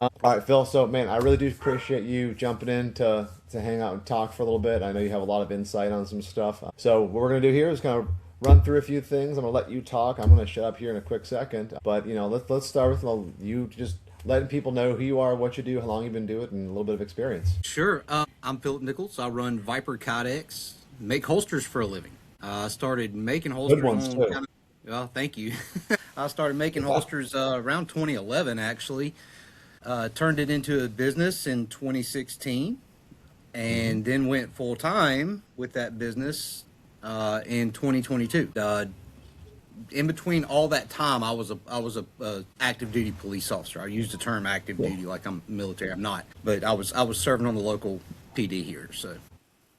All right, Phil. So, man, I really do appreciate you jumping in to hang out and talk for a little bit. I know you have a lot of insight on some stuff. So, what we're gonna do here is kind of run through a few things. I'm gonna let you talk. I'm gonna shut up here in a quick second. But let's start with you just letting people know who you are, what you do, how long you've been doing it, and a little bit of experience. Sure. I'm Phillip Nichols. I run Vyper Kydex, make holsters for a living. I started making Good holsters ones on too. kind of, well, thank you. I started making holsters around 2011, actually. Turned it into a business in 2016 Mm-hmm. and then went full time with that business in 2022. In between all that time, I was a active duty police officer. I use the term active Yeah. duty like I'm military. I'm not, but I was serving on the local PD here. So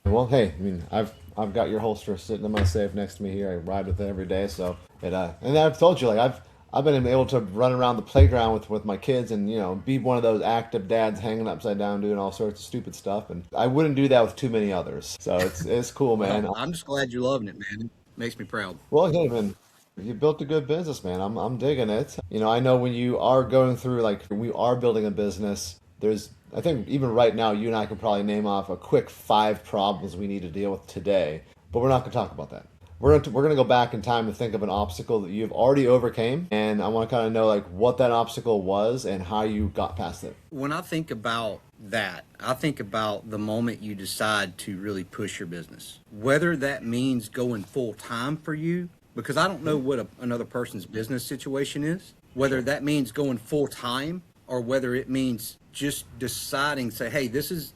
Well, hey, I mean, I've got your holster sitting in my safe next to me here. I ride with it every day, so and I've told you like I've been able to run around the playground with my kids and be one of those active dads hanging upside down doing all sorts of stupid stuff, and I wouldn't do that with too many others. So it's cool, well, man. I'm just glad you're loving it, man. It makes me proud. Well, hey, man, you built a good business, man. I'm digging it. I know when you are going through like we are building a business, there's I think even right now you and I can probably name off a quick five problems we need to deal with today, but we're not going to talk about that. We're gonna go back in time to think of an obstacle that you've already overcame, and I want to kind of know like what that obstacle was and how you got past it. When I think about that, I think about the moment you decide to really push your business, whether that means going full time for you, because I don't know what another person's business situation is, whether Sure. that means going full time or whether it means just deciding, say, hey, this is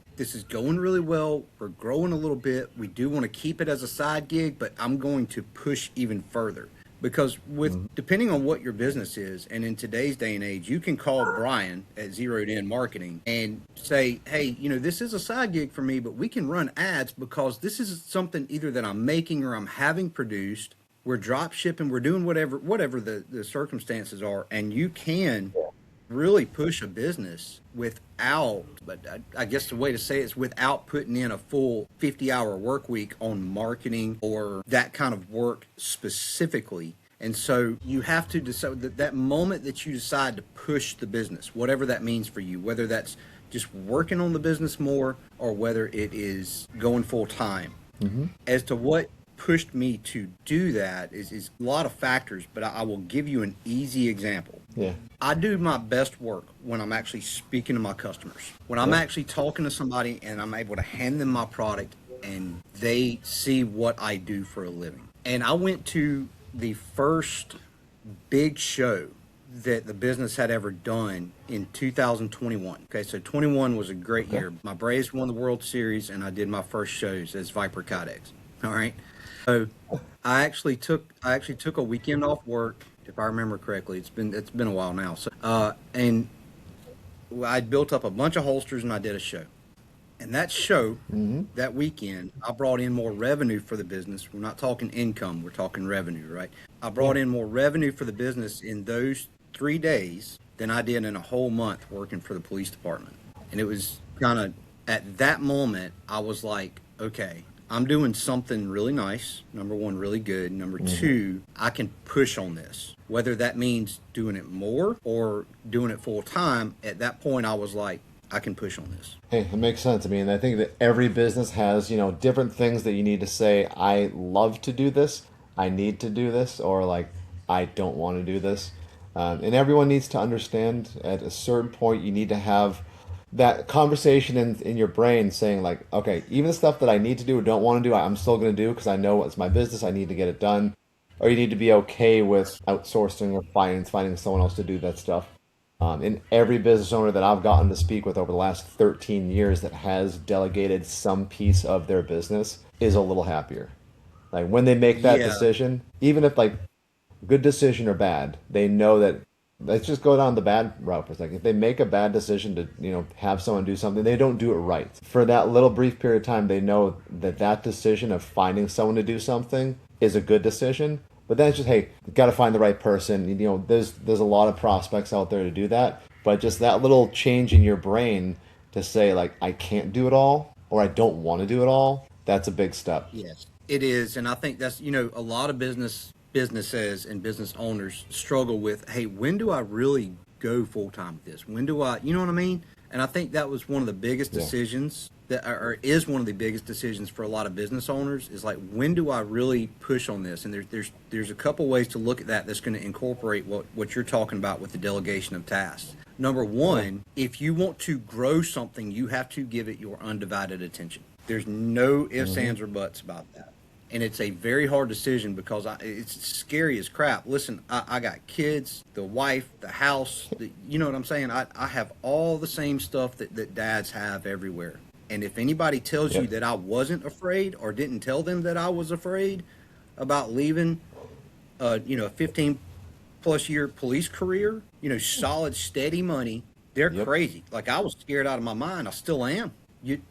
going really well. We're growing a little bit. We do want to keep it as a side gig, but I'm going to push even further. Because with Mhm. depending on what your business is, and in today's day and age, you can call Brian at Zeroed In Marketing and say, "Hey, this is a side gig for me, but we can run ads because this is something either that I'm making or I'm having produced. We're drop shipping, we're doing whatever the circumstances are, and you can really push a business without, but I guess the way to say it is without putting in a full 50-hour work week on marketing or that kind of work specifically. And so you have to decide that moment that you decide to push the business, whatever that means for you, whether that's just working on the business more or whether it is going full time. Mhm. As to what pushed me to do that is a lot of factors, but I will give you an easy example. Yeah. I do my best work when I'm actually speaking to my customers. When I'm Yeah. actually talking to somebody and I'm able to hand them my product and they see what I do for a living. And I went to the first big show that the business had ever done in 2021. Okay, so 21 was a great Okay. year. My Braves won the World Series and I did my first shows as Vyper Kydex. All right. So I actually took a weekend off work, if I remember correctly. It's been a while now. So and I built up a bunch of holsters and I did a show. And that show, Mhm. that weekend, I brought in more revenue for the business. We're not talking income, we're talking revenue, right? I Yeah. brought in more revenue for the business in those 3 days than I did in a whole month working for the police department. And it was kind of at that moment, I was like, okay, I'm doing something really nice. Number one, really good. Number Mhm. two, I can push on this. Whether that means doing it more or doing it full time, at that point, I was like, I can push on this. Hey, it makes sense. I mean, I think that every business has, different things that you need to say, I love to do this, I need to do this, or like, I don't want to do this. And everyone needs to understand at a certain point, you need to have that conversation in your brain saying, like, okay, even the stuff that I need to do or don't want to do, I'm still going to do because I know it's my business, I need to get it done. Or you need to be okay with outsourcing or finding someone else to do that stuff. And every business owner that I've gotten to speak with over the last 13 years that has delegated some piece of their business is a little happier. Like when they make that Yeah, decision, even if like good decision or bad, they know that let's just go down the bad route for a second. If they make a bad decision to, have someone do something, they don't do it right. For that little brief period of time, they know that that decision of finding someone to do something is a good decision. But then it's just, hey, you got to find the right person. There's a lot of prospects out there to do that. But just that little change in your brain to say like, I can't do it all or I don't want to do it all, that's a big step. yes, it is. And I think that's, a lot of businesses and business owners struggle with, hey, when do I really go full time with this? When do I, you know what I mean? And I think that was one of the biggest decisions that, or is one of the biggest decisions for a lot of business owners, is like, when do I really push on this? And there's a couple ways to look at that that's going to incorporate what you're talking about with the delegation of tasks. Number one, if you want to grow something, you have to give it your undivided attention. There's no ifs, ands, or buts about that. And it's a very hard decision because it's scary as crap. Listen, I got kids, the wife, the house, you know what I'm saying? I have all the same stuff that dads have everywhere. And if anybody tells you that I wasn't afraid, or didn't tell them that I was afraid about leaving, a 15 plus year police career, solid, steady money, they're crazy. Like, I was scared out of my mind. I still am.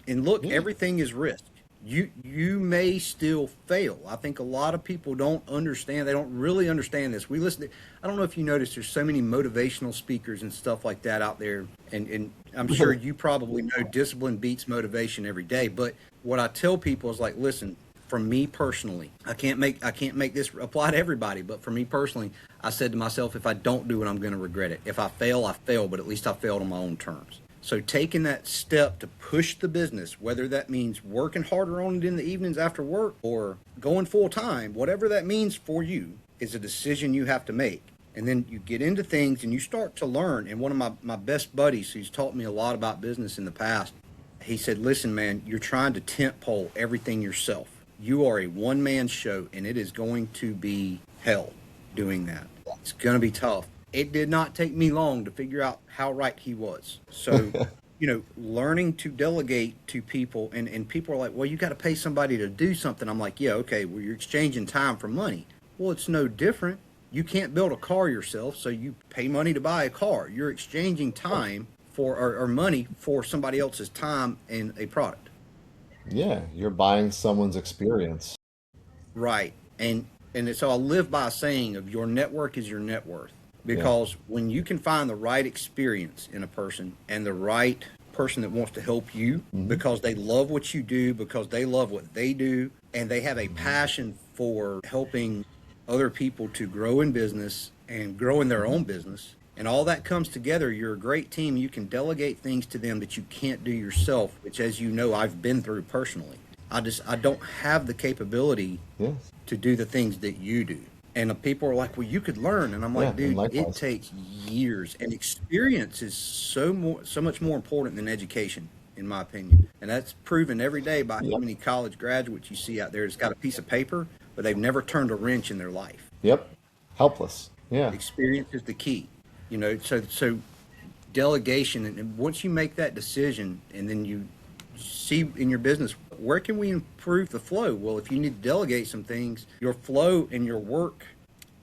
And look, everything is risk. You may still fail. I think a lot of people don't understand. They don't really understand this. I don't know if you notice, there's so many motivational speakers and stuff like that out there. And I'm sure you probably know discipline beats motivation every day. But what I tell people is, like, listen, for me personally, I can't make this apply to everybody, but for me personally, I said to myself, if I don't do it, I'm going to regret it. If I fail, I fail, but at least I failed on my own terms. So taking that step to push the business, whether that means working harder on it in the evenings after work or going full time, whatever that means for you, is a decision you have to make. And then you get into things and you start to learn. And one of my best buddies, who's taught me a lot about business in the past, he said, listen, man, you're trying to tent pole everything yourself. You are a one-man show, and it is going to be hell doing that. It's going to be tough. It did not take me long to figure out how right he was. So, learning to delegate to people, and people are like, well, you got to pay somebody to do something. I'm like, yeah, okay, well, you're exchanging time for money. Well, it's no different. You can't build a car yourself, so you pay money to buy a car. You're exchanging time for, or money for somebody else's time and a product. Yeah, you're buying someone's experience. Right. And so I live by a saying of, your network is your net worth. Because when you can find the right experience in a person, and the right person that wants to help you because they love what you do, because they love what they do, and they have a passion for helping other people to grow in business and grow in their own business, and all that comes together, you're a great team. You can delegate things to them that you can't do yourself, which, as you know, I've been through personally. I don't have the capability to do the things that you do. And people are like, well, you could learn. And I'm like, dude, it takes years. And experience is so much more important than education, in my opinion. And that's proven every day by how many college graduates you see out there that's got a piece of paper, but they've never turned a wrench in their life. Yep. Helpless. Yeah. Experience is the key. So delegation, and once you make that decision, and then you see in your business, where can we improve the flow? Well, if you need to delegate some things, your flow and your work,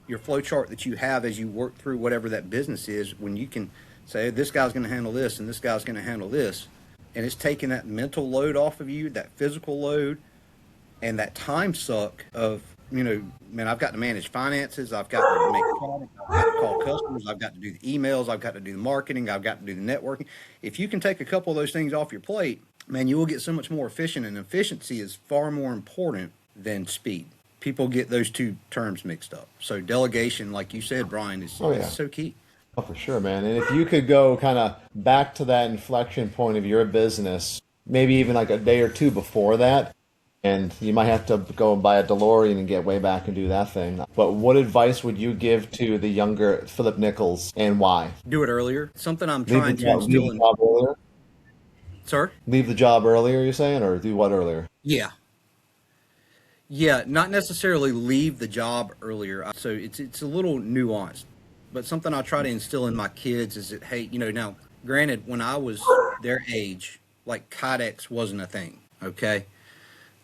your flow chart that you have as you work through whatever that business is, when you can say, this guy's going to handle this and this guy's going to handle this, and it's taking that mental load off of you, that physical load, and that time suck of, man, I've got to manage finances, I've got to make products, I've got to call customers, I've got to do the emails, I've got to do the marketing, I've got to do the networking. If you can take a couple of those things off your plate, man, you will get so much more efficient, and efficiency is far more important than speed. People get those two terms mixed up. So delegation, like you said, Brian, is so key. Oh, for sure, man. And if you could go kind of back to that inflection point of your business, maybe even like a day or two before that, and you might have to go and buy a DeLorean and get way back and do that thing. But what advice would you give to the younger Phillip Nichols, and why? Do it earlier. Something I'm trying to instill leave the job earlier? Sir? Leave the job earlier, you're saying, or do what earlier? Yeah, not necessarily leave the job earlier. So it's a little nuanced, but something I try to instill in my kids is that, hey, now, granted, when I was their age, like, Kydex wasn't a thing, okay?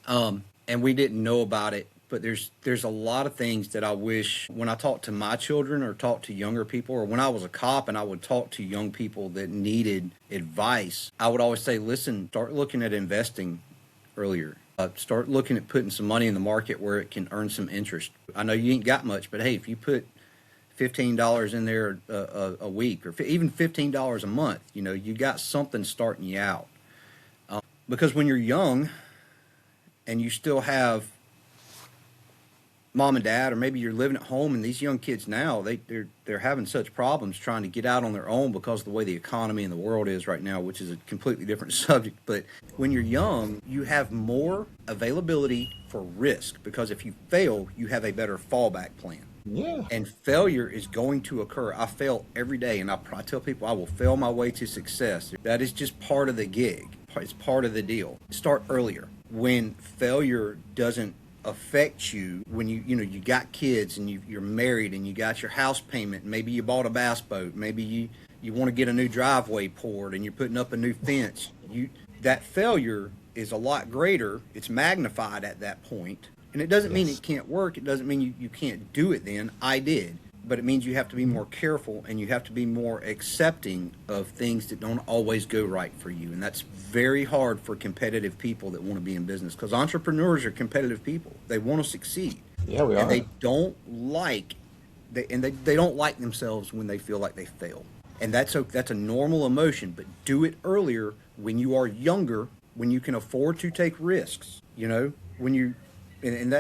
And we didn't know about it, but there's a lot of things that I wish, when I talk to my children or talk to younger people, or when I was a cop and I would talk to young people that needed advice, I would always say, listen, start looking at investing earlier. Start looking at putting some money in the market where it can earn some interest. I know you ain't got much, but hey, if you put $15 in there a week, or even $15 a month, you got something starting you out. Because when you're young and you still have mom and dad, or maybe you're living at home, and these young kids now, they're having such problems trying to get out on their own because of the way the economy in the world is right now, which is a completely different subject. But when you're young, you have more availability for risk, because if you fail, you have a better fallback plan. Yeah. And failure is going to occur. I fail every day, and I tell people I will fail my way to success. That is just part of the gig. It's part of the deal. Start earlier. When failure doesn't affect you, when you got kids and you're married and you got your house payment, maybe you bought a bass boat, maybe you want to get a new driveway poured and you're putting up a new fence, that failure is a lot greater. It's magnified at that point. And it doesn't mean it can't work. It doesn't mean you can't do it then. I did. But it means you have to be more careful, and you have to be more accepting of things that don't always go right for you. And that's very hard for competitive people that want to be in business, because entrepreneurs are competitive people. They want to succeed. Yeah, we are. And they don't like they don't like themselves when they feel like they fail. And that's a normal emotion, but do it earlier, when you are younger, when you can afford to take risks. When you and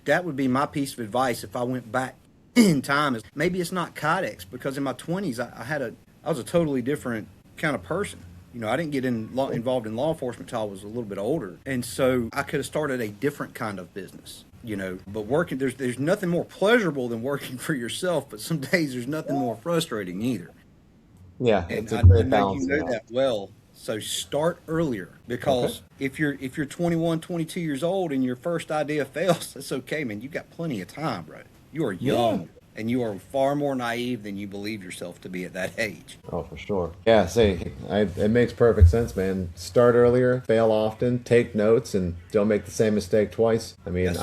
that would be my piece of advice if I went back in time. Is maybe it's not Kydex, because in my 20s I was a totally different kind of person. I didn't get involved in law enforcement until I was a little bit older, and so I could have started a different kind of business. But working, there's nothing more pleasurable than working for yourself, but some days there's nothing more frustrating either. Yeah, And it's a I great know balance. you know that well. So start earlier, because Okay. if you're 21, 22 years old and your first idea fails, that's okay, man. You got plenty of time, bro. You are young, and you are far more naive than you believe yourself to be at that age. Oh, for sure. Yeah, it makes perfect sense, man. Start earlier, fail often, take notes, and don't make the same mistake twice. Yes.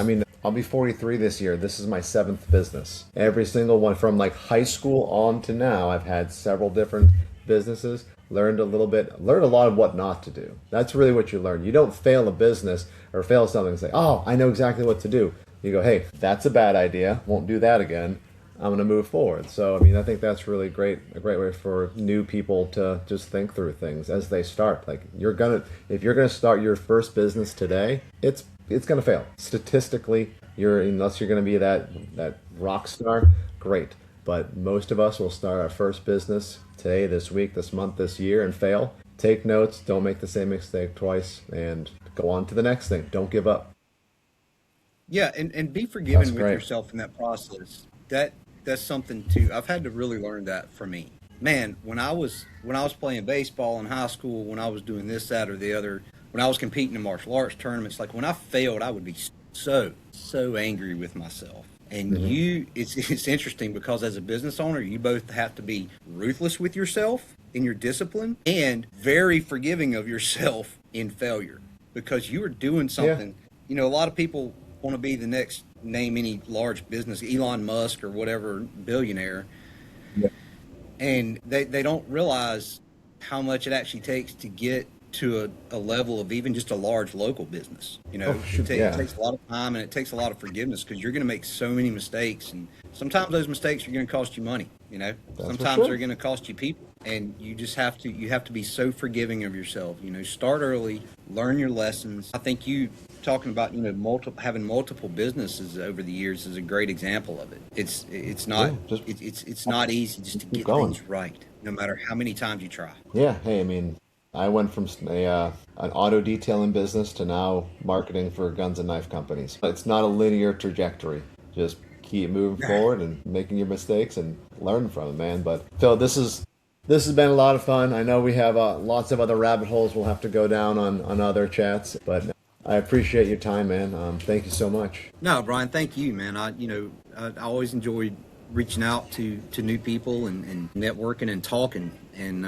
I'll be 43 this year. This is my seventh business. Every single one, from like high school on to now, I've had several different businesses. Learned a lot of what not to do. That's really what you learn. You don't fail a business or fail something and say, oh, I know exactly what to do. You go, hey, that's a bad idea. Won't do that again. I'm going to move forward. So, I think that's really a great way for new people to just think through things as they start. Like, if you're going to start your first business today, it's going to fail. Statistically, unless you're going to be that rock star, great. But most of us will start our first business today, this week, this month, this year, and fail. Take notes, don't make the same mistake twice, and go on to the next thing. Don't give up. Yeah, and be That's forgiving with great. yourself in that process. That's something too. I've had to really learn that for me. Man, when I was playing baseball in high school, when I was doing this, that, or the other, when I was competing in martial arts tournaments, like when I failed, I would be so angry with myself. And Hmm. it's interesting, because as a business owner, you both have to be ruthless with yourself in your discipline and very forgiving of yourself in failure, because you are doing Yeah. something. A lot of people want to be the next, name any large business, Elon Musk or whatever billionaire, Yeah. and they don't realize how much it actually takes to get to a level of even just a large local business. Oh, shoot. It Yeah. takes a lot of time, and it takes a lot of forgiveness, because you're going to make so many mistakes, and sometimes those mistakes are going to cost you money. That's for Sometimes they're sure. going to cost you people, and you have to be so forgiving of yourself. Start early, learn your lessons. I think you talking about having multiple businesses over the years is a great example of it. It's not Yeah. Just it's not easy just to keep get going. things right, no matter how many times you try. Yeah. Hey, I went from an auto detailing business to now marketing for guns and knife companies. It's not a linear trajectory. Just keep moving forward and making your mistakes and learn from them, man. But Phil, this has been a lot of fun. I know we have lots of other rabbit holes we'll have to go down on other chats, but I appreciate your time, man. Thank you so much. No, Brian, thank you, man. I always enjoy reaching out to new people, and networking and talking. And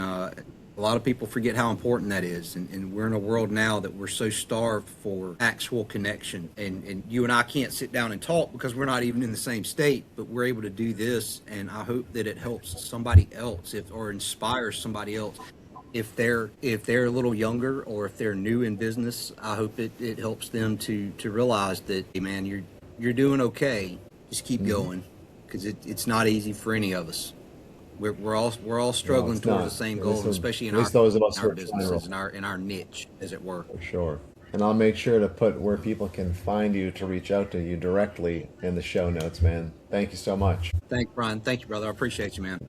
a lot of people forget how important that is. And we're in a world now that we're so starved for actual connection. And you and I can't sit down and talk because we're not even in the same state, but we're able to do this. And I hope that it helps somebody else, or inspires somebody else. If they're a little younger, or if they're new in business, I hope it helps them to realize that, hey man, you're doing okay. Just keep Hmm. going, because it's not easy for any of us. We're all No, struggling it's towards not. the same goals, especially At least those of us who our are trying businesses, to, in our niche, as it were. for sure. And I'll make sure to put where people can find you to reach out to you directly in the show notes, man. Thank you so much. Thanks, Brian. Thank you, brother. I appreciate you, man.